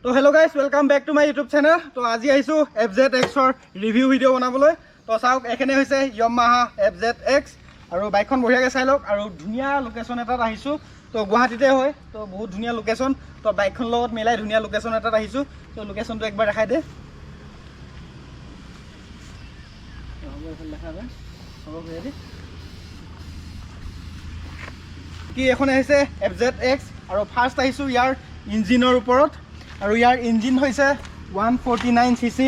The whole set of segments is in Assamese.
তো hello' guys, welcome back to my YouTube channel. তো আজি আহিছোঁ FZX-ৰ ৰিভিউ ভিডিঅ' বনাবলৈ। তো চাওক, এইখিনি হৈছে Yamaha FZX আৰু বাইকখন বঢ়িয়াকৈ চাই লওক। আৰু ধুনীয়া লোকেশ্যন এটাত আহিছোঁ। তো গুৱাহাটীতে হয়, তো বহুত ধুনীয়া লোকেশ্যন। তো বাইকখন লগত মিলাই ধুনীয়া লোকেশ্যন এটাত আহিছোঁ। তো লোকেশ্যনটো একবাৰ দেখাই দে। কি এখন আহিছে FZX আৰু ফাৰ্ষ্ট আহিছোঁ ইয়াৰ ইঞ্জিনৰ ওপৰত। আৰু ইয়াৰ ইঞ্জিন হৈছে 149cc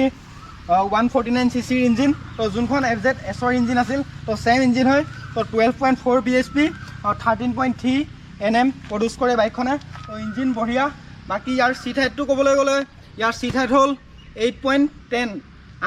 ইঞ্জিন। তো যোনখন FZS-ৰ ইঞ্জিন আছিল, তো ছেম ইঞ্জিন হয়। তো 12.4 bhp 13.3 Nm প্ৰডিউচ কৰে বাইকখনে। তো ইঞ্জিন বঢ়িয়া। বাকী ইয়াৰ চিট হাইটটো ক'বলৈ গ'লে ইয়াৰ চিট হাইট হ'ল 8.10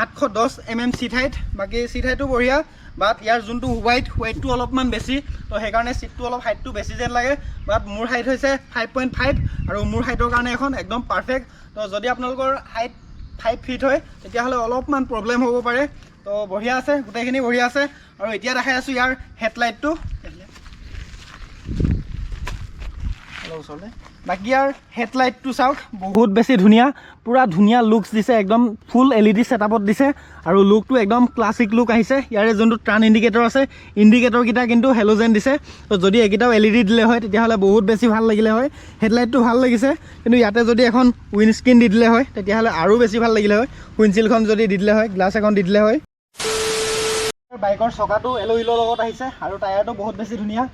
810 mm চিট হাইট। বাকী চিট হাইটটো বঢ়িয়া, বাট ইয়াৰ যোনটো ৱেইটটো অলপমান বেছি। তো সেইকাৰণে চিটটো অলপ হাইটটো বেছি যেন লাগে। বাট মোৰ হাইট হৈছে 5.5 আৰু মোৰ হাইটৰ কাৰণে এখন একদম পাৰফেক্ট। তো যদি আপোনালোকৰ হাইট 5 ফিট হয় তেতিয়াহ'লে অলপমান প্ৰব্লেম হ'ব পাৰে। তো বঢ়িয়া আছে, গোটেইখিনি বঢ়িয়া আছে। আৰু এতিয়া দেখাই আছোঁ ইয়াৰ হেডলাইটটো। বাকী ইয়াৰ হেডলাইটটো চাওক, বহুত বেছি ধুনীয়া, পুৰা ধুনীয়া লুকছ দিছে, একদম ফুল LED ছেটআপত দিছে। আৰু লুকটো একদম ক্লাছিক লুক আহিছে। ইয়াৰে যোনটো টাৰ্ণ ইণ্ডিকেটৰ আছে, ইণ্ডিকেটৰকেইটা কিন্তু হেলোজেন দিছে। তো যদি এইকেইটাও LED দিলে হয় তেতিয়াহ'লে বহুত বেছি ভাল লাগিলে হয়। হেডলাইটটো ভাল লাগিছে, কিন্তু ইয়াতে যদি এখন উইণ্ডস্ক্ৰীণ দি দিলে হয় তেতিয়াহ'লে আৰু বেছি ভাল লাগিলে হয়। উইণ্ডশ্বিল্ডখন যদি দি দিলে হয়, গ্লাছ এখন দি দিলে হয়। বাইকৰ চকাটো এল'ইলৰ লগত আহিছে আৰু টায়াৰটো বহুত বেছি ধুনীয়া।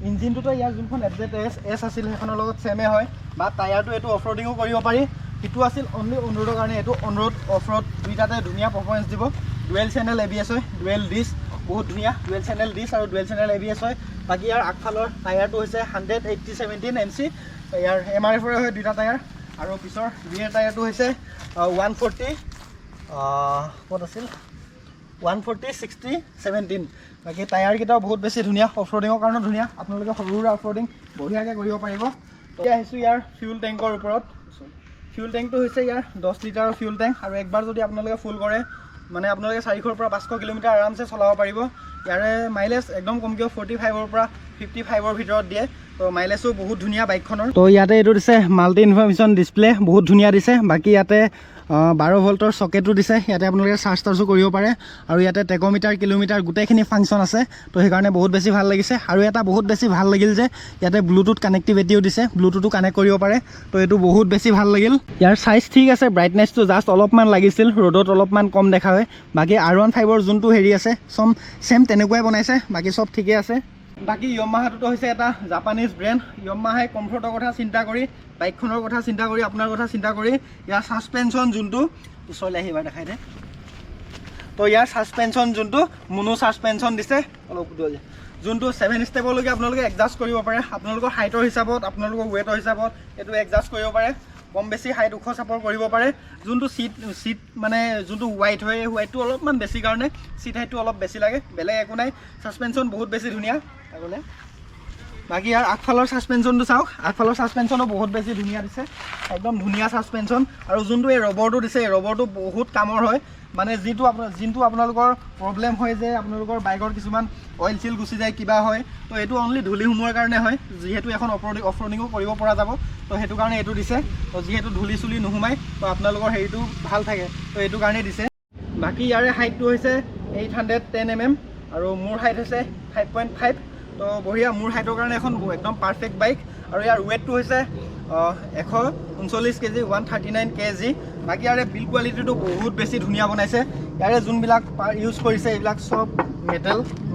ইঞ্জিনটোতো ইয়াৰ যোনখন FZS আছিল সেইখনৰ লগত ছেমে হয়। বা টায়াৰটো এইটো অফ ৰ'ডিঙো কৰিব পাৰি। সিটো আছিল অনলি অন ৰোডৰ কাৰণে, এইটো অন ৰোড অফ ৰোড দুইটাতে ধুনীয়া পাৰফৰ্মেঞ্চ দিব। ডুৱেল চেনেল ABS হয়, ডুৱেল ডিছ, বহুত ধুনীয়া ডুৱেল চেনেল ডিছ আৰু ডুৱেল চেনেল ABS হয়। বাকী ইয়াৰ আগফালৰ টায়াৰটো হৈছে 180/17 MC। ইয়াৰ MRF-ৰে হয় দুইটা টায়াৰ। আৰু পিছৰ ৰিয়েৰ টায়াৰটো হৈছে 140 ক'ত আছিল 140/60/17। বাকী টায়াৰকেইটাও বহুত বেছি ধুনীয়া, অফ ৰ'ডিঙৰ কাৰণেও ধুনীয়া। আপোনালোকে সৰু সুৰা অফ ৰ'ডিং বঢ়িয়াকৈ কৰিব পাৰিব। এতিয়া আহিছোঁ ইয়াৰ ফিউল টেংকৰ ওপৰত। ফিউল টেংকটো হৈছে ইয়াৰ 10 লিটাৰৰ ফিউল টেংক। আৰু একবাৰ যদি আপোনালোকে ফুল কৰে মানে আপোনালোকে 400 পৰা 500 কিলোমিটাৰ আৰামছে চলাব পাৰিব। ইয়াৰে মাইলেজ একদম কমকৈ 45 পৰা 55 ভিতৰত দিয়ে। তো মাইলেজো বহুত ধুনীয়া বাইকখনৰ। তো ইয়াতে এইটো দিছে মাল্টি ইনফৰমেশ্যন ডিছপ্লে, বহুত ধুনীয়া দিছে। বাকী ইয়াতে 12 ভল্টৰ চকেটো দিছে। ইয়াতে আপোনালোকে চাৰ্জো কৰিব পাৰে। আৰু ইয়াতে টেকোমিটাৰ, কিলোমিটাৰ গোটেইখিনি ফাংচন আছে। তো সেইকাৰণে বহুত বেছি ভাল লাগিছে। আৰু এটা বহুত বেছি ভাল লাগিল যে ইয়াতে ব্লুটুথ কানেক্টিভিটিও দিছে, ব্লুটুথো কানেক্ট কৰিব পাৰে। তো এইটো বহুত বেছি ভাল লাগিল। ইয়াৰ চাইজ ঠিক আছে, ব্ৰাইটনেছটো জাষ্ট অলপমান লাগিছিল, ৰ'দত অলপমান কম দেখা হয়। বাকী R15ৰ যোনটো হেৰি আছে ছেম তেনেকুৱাই বনাইছে, বাকী চব ঠিকে আছে। বাকী Yamahaটো হৈছে এটা জাপানিজ ব্ৰেণ্ড। Yamahaই কমফৰ্টৰ কথা চিন্তা কৰি, বাইকখনৰ কথা চিন্তা কৰি, আপোনাৰ কথা চিন্তা কৰি ইয়াৰ ছাছপেনশ্যন যোনটো ওচৰলৈ আহি এবাৰ দেখাই দে। তো ইয়াৰ ছাছপেনশ্যন যোনটো মনো ছাছপেনশ্যন দিছে, অলপ যোনটো 7 ষ্টেপলৈকে আপোনালোকে এডজাষ্ট কৰিব পাৰে। আপোনালোকৰ হাইটৰ হিচাপত, আপোনালোকৰ ৱেটৰ হিচাপত এইটো এডজাষ্ট কৰিব পাৰে। কম বেছি হাইট ওখ চাপৰ কৰিব পাৰে। যোনটো চিট মানে যোনটো ৱাইট হয়, এই ৱাইটটো অলপমান বেছি কাৰণে চিট হাইটটো অলপ বেছি লাগে, বেলেগ একো নাই। ছাছপেনশ্যন বহুত বেছি ধুনীয়া। বাকী ইয়াৰ আগফালৰ ছাছপেনশ্যনটো চাওক, আগফালৰ ছাছপেনশ্যনো বহুত বেছি ধুনীয়া দিছে, একদম ধুনীয়া ছাছপেনশ্যন। আৰু যোনটো এই ৰবৰটো দিছে, এই ৰবৰটো বহুত কামৰ হয়। মানে যোনটো আপোনালোকৰ প্ৰব্লেম হয় যে আপোনালোকৰ বাইকৰ কিছুমান অইল চিল গুচি যায়, কিবা হয়, তো এইটো অনলি ধূলি সোমোৱাৰ কাৰণে হয়। যিহেতু এখন অফ ৰ'ডিঙো কৰিব পৰা যাব, তো সেইটো কাৰণে এইটো দিছে। তো যিহেতু ধূলি চুলি নোসোমায়, তো আপোনালোকৰ হেৰিটো ভাল থাকে, তো এইটো কাৰণেই দিছে। বাকী ইয়াৰে হাইটটো হৈছে 810 mm আৰু মোৰ হাইট হৈছে 5.5। তো বঢ়িয়া, মোৰ হাইটৰ কাৰণে এখন একদম পাৰফেক্ট বাইক। আৰু ইয়াৰ ৱেটটো হৈছে 139 kg, 139 kg। বাকী ইয়াৰে বিল্ড কোৱালিটিটো বহুত বেছি ধুনীয়া বনাইছে। ইয়াৰে যোনবিলাক ইউজ কৰিছে এইবিলাক চব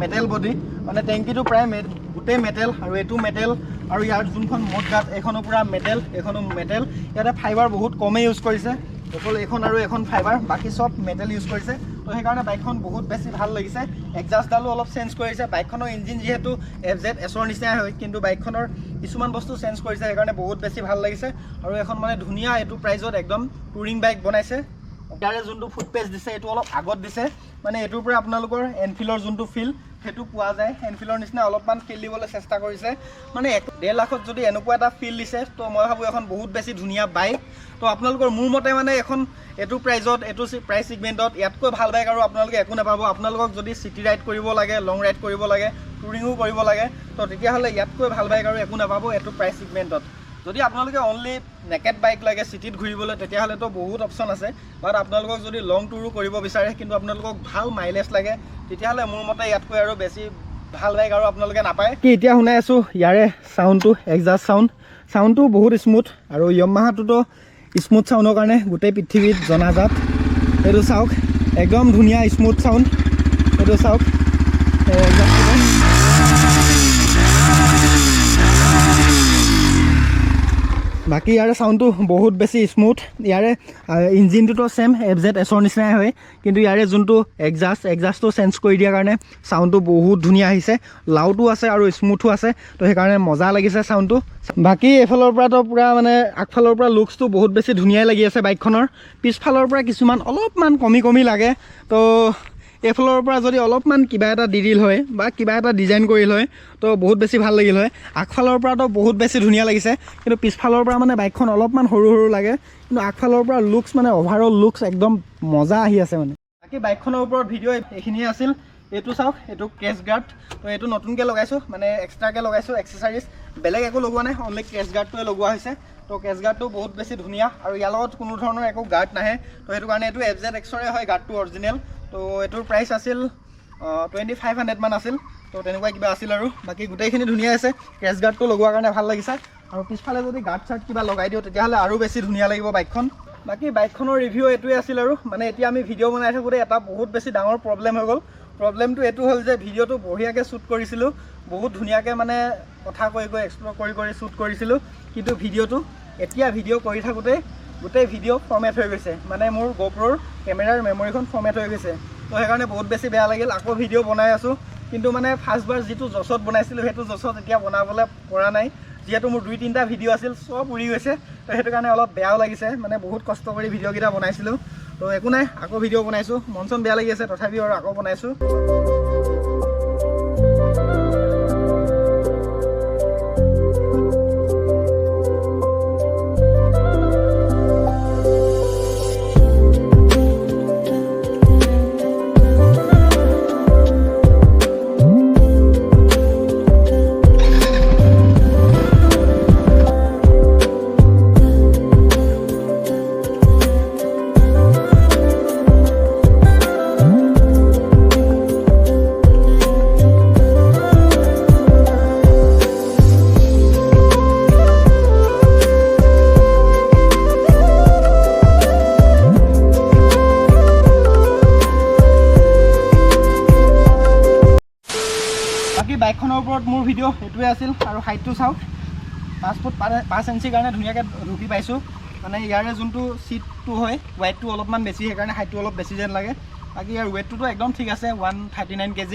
মেটেল বডি, মানে টেংকিটো প্ৰায় গোটেই মেটেল, আৰু এইটো মেটেল। আৰু ইয়াৰ যোনখন মডগাৰ্ড এইখনো পূৰা মেটেল, এইখনো মেটেল। ইয়াতে ফাইবাৰ বহুত কমেই ইউজ কৰিছে, অকল এইখন আৰু এখন ফাইবাৰ, বাকী চব মেটেল ইউজ কৰিছে। তো সেইকাৰণে বাইকখন বহুত বেছি ভাল লাগিছে। এডজাষ্টডালো অলপ চেঞ্জ কৰিছে। বাইকখনৰ ইঞ্জিন যিহেতু FZS-ৰ নিচিনাই হয়, কিন্তু বাইকখনৰ কিছুমান বস্তু চেঞ্জ কৰিছে, সেইকাৰণে বহুত বেছি ভাল লাগিছে। আৰু এখন মানে ধুনীয়া এইটো প্ৰাইজত একদম টুৰিং বাইক বনাইছে। ইয়াৰে যোনটো ফুটপেচ দিছে এইটো অলপ আগত দিছে, মানে এইটোৰ পৰা আপোনালোকৰ এনফিল্ডৰ যোনটো ফিল সেইটো পোৱা যায়। এনফিল্ডৰ নিচিনা অলপমান ফিল দিবলৈ চেষ্টা কৰিছে। মানে 1.5 লাখত যদি এনেকুৱা এটা ফিল দিছে, তো মই ভাবোঁ এখন বহুত বেছি ধুনীয়া বাইক। তো আপোনালোকৰ মোৰ মতে মানে এখন এইটো প্ৰাইজত, এইটো প্ৰাইচ ছিগমেণ্টত ইয়াতকৈ ভাল বাইক আৰু আপোনালোকে একো নাপাব। আপোনালোকক যদি চিটি ৰাইড কৰিব লাগে, লং ৰাইড কৰিব লাগে, টুৰিঙো কৰিব লাগে, তো তেতিয়াহ'লে ইয়াতকৈ ভাল বাইক আৰু একো নাপাব এইটো প্ৰাইচ ছিগমেণ্টত। যদি আপোনালোকে অনলি নেকেড বাইক লাগে চিটিত ঘূৰিবলৈ তেতিয়াহ'লেতো বহুত অপশ্যন আছে বাট আপোনালোকক যদি লং টুৰো কৰিব বিচাৰে কিন্তু আপোনালোকক ভাল মাইলেজ লাগে তেতিয়াহ'লে মোৰ মতে ইয়াতকৈ আৰু বেছি ভাল বাইক আৰু আপোনালোকে নাপায় কি এতিয়া শুনাই আছোঁ ইয়াৰে চাউণ্ডটো এক্সাষ্ট চাউণ্ডটো বহুত স্মুথ আৰু য়ামাহাটোতো স্মুথ চাউণ্ডৰ কাৰণে গোটেই পৃথিৱীত জনাজাত এইটো চাওক একদম ধুনীয়া স্মুথ চাউণ্ড এইটো চাওক বাকী ইয়াৰে চাউণ্ডটো বহুত বেছি স্মুথ ইয়াৰে ইঞ্জিনটোতো ছেম FZS-ৰ নিচিনাই হয় কিন্তু ইয়াৰে যোনটো এক্সাষ্টটো চেঞ্জ কৰি দিয়াৰ কাৰণে চাউণ্ডটো বহুত ধুনীয়া আহিছে লাউডো আছে আৰু স্মুথো আছে তো সেইকাৰণে মজা লাগিছে চাউণ্ডটো বাকী এইফালৰ পৰাতো পূৰা মানে আগফালৰ পৰা লুকছটো বহুত বেছি ধুনীয়াই লাগি আছে বাইকখনৰ পিছফালৰ পৰা কিছুমান অলপমান কমি লাগে তো এইফালৰ পৰা যদি অলপমান কিবা এটা দি দিল হয় বা কিবা এটা ডিজাইন কৰিল হয় তো বহুত বেছি ভাল লাগিল হয় আগফালৰ পৰাতো বহুত বেছি ধুনীয়া লাগিছে কিন্তু পিছফালৰ পৰা মানে বাইকখন অলপমান সৰু লাগে কিন্তু আগফালৰ পৰা লুকছ মানে অভাৰঅল লুকছ একদম মজা আহি আছে মানে বাকী বাইকখনৰ ওপৰত ভিডিঅ' এইখিনিয়ে আছিল এইটো চাওক এইটো ক্ৰেছ গাৰ্ড তো এইটো নতুনকৈ লগাইছোঁ মানে এক্সট্ৰাকৈ লগাইছোঁ এক্সেচাৰিজ বেলেগ একো লগোৱা নাই অনলি ক্ৰেছ গাৰ্ডটোৱে লগোৱা হৈছে তো ক্ৰেছ গাৰ্ডটো বহুত বেছি ধুনীয়া আৰু ইয়াৰ লগত কোনো ধৰণৰ একো গাৰ্ড নাহে তো সেইটো কাৰণে এইটো FZX-ৰে হয় গাৰ্ডটো অৰিজিনেল তো এইটোৰ প্ৰাইচ আছিল 2500 মান আছিল তো তেনেকুৱা কিবা আছিল আৰু বাকী গোটেইখিনি ধুনীয়া আছে ক্ৰেছ গাৰ্ডটো লগোৱাৰ কাৰণে ভাল লাগিছে আৰু পিছফালে যদি গাৰ্ড চাৰ্ট কিবা লগাই দিওঁ তেতিয়াহ'লে আৰু বেছি ধুনীয়া লাগিব বাইকখন বাকী বাইকখনৰ ৰিভিউ এইটোৱে আছিল আৰু মানে এতিয়া আমি ভিডিঅ' বনাই থাকোঁতে এটা বহুত বেছি ডাঙৰ প্ৰব্লেম হৈ গ'ল প্ৰব্লেমটো এইটো হ'ল যে ভিডিঅ'টো বঢ়িয়াকৈ শ্বুট কৰিছিলোঁ বহুত ধুনীয়াকৈ মানে কথা কৈ এক্সপ্ল'ৰ কৰি শ্বুট কৰিছিলোঁ কিন্তু ভিডিঅ'টো এতিয়া ভিডিঅ' কৰি থাকোঁতে গোটেই ভিডিঅ' ফৰ্মেট হৈ গৈছে মানে মোৰ GoProৰ কেমেৰাৰ মেমৰিখন ফৰ্মেট হৈ গৈছে তো সেইকাৰণে বহুত বেছি বেয়া লাগিল আকৌ ভিডিঅ' বনাই আছোঁ কিন্তু মানে ফাৰ্ষ্টবাৰ যিটো জছত বনাইছিলোঁ সেইটো জছত এতিয়া বনাবলৈ পৰা নাই যিহেতু মোৰ 2-3টা ভিডিঅ' আছিল চব উৰি গৈছে তো সেইটো কাৰণে অলপ বেয়াও লাগিছে মানে বহুত কষ্ট কৰি ভিডিঅ'কেইটা বনাইছিলোঁ তো একো নাই আকৌ ভিডিঅ' বনাইছোঁ মন চন বেয়া লাগি আছে তথাপিও আৰু আকৌ বনাইছোঁ বাইকখনৰ ওপৰত মোৰ ভিডিঅ' এইটোৱে আছিল আৰু হাইটটো চাওক 5 ফুট 5 ইঞ্চিৰ কাৰণে ধুনীয়াকৈ ঢুকি পাইছোঁ মানে ইয়াৰে যোনটো ছিটটো হয় ৱেইটটো অলপমান বেছি সেইকাৰণে হাইটটো অলপ বেছি যেন লাগে বাকী ইয়াৰ ৱেইটটোতো একদম ঠিক আছে 139 kg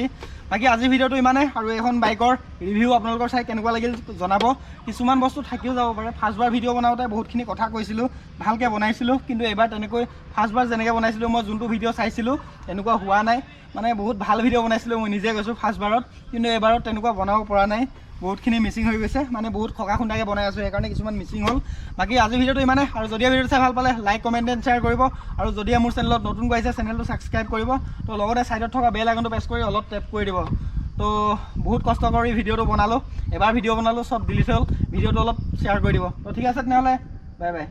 বাকী আজিৰ ভিডিঅ'টো ইমানেই আৰু এখন বাইকৰ ৰিভিউ আপোনালোকৰ চাই কেনেকুৱা লাগিল জনাব কিছুমান বস্তু থাকিও যাব পাৰে ফাৰ্ষ্টবাৰ ভিডিঅ' বনাওঁতে বহুতখিনি কথা কৈছিলোঁ ভালকৈ বনাইছিলোঁ কিন্তু এবাৰ তেনেকৈ ফাৰ্ষ্টবাৰ যেনেকৈ বনাইছিলোঁ মই যোনটো ভিডিঅ' চাইছিলোঁ তেনেকুৱা হোৱা নাই মানে বহুত ভাল ভিডিঅ' বনাইছিলোঁ মই নিজে কৈছোঁ ফাৰ্ষ্টবাৰত কিন্তু এবাৰত তেনেকুৱা বনাব পৰা নাই বহুতখিনি মিচিং হৈ গৈছে মানে বহুত খকা খুন্দাকৈ বনাই আছোঁ সেইকাৰণে কিছুমান মিচিং হ'ল বাকী আজিৰ ভিডিঅ'টো ইমানেই আৰু যদি ভিডিঅ'টো চাই ভাল পালে লাইক কমেণ্ট এণ্ড শ্বেয়াৰ কৰিব আৰু যদি মোৰ চেনেলত নতুনকৈ আহিছে চেনেলটো ছাবস্ক্ৰাইব কৰিব তো লগতে ছাইডত থকা বেল আইকনটো প্ৰেছ কৰি অলপ টেপ কৰি দিব তো বহুত কষ্ট কৰি ভিডিঅ'টো বনালোঁ এবাৰ ভিডিঅ' বনালোঁ চব ডিলিট হ'ল ভিডিঅ'টো অলপ শ্বেয়াৰ কৰি দিব তো ঠিক আছে তেনেহ'লে বাই বাই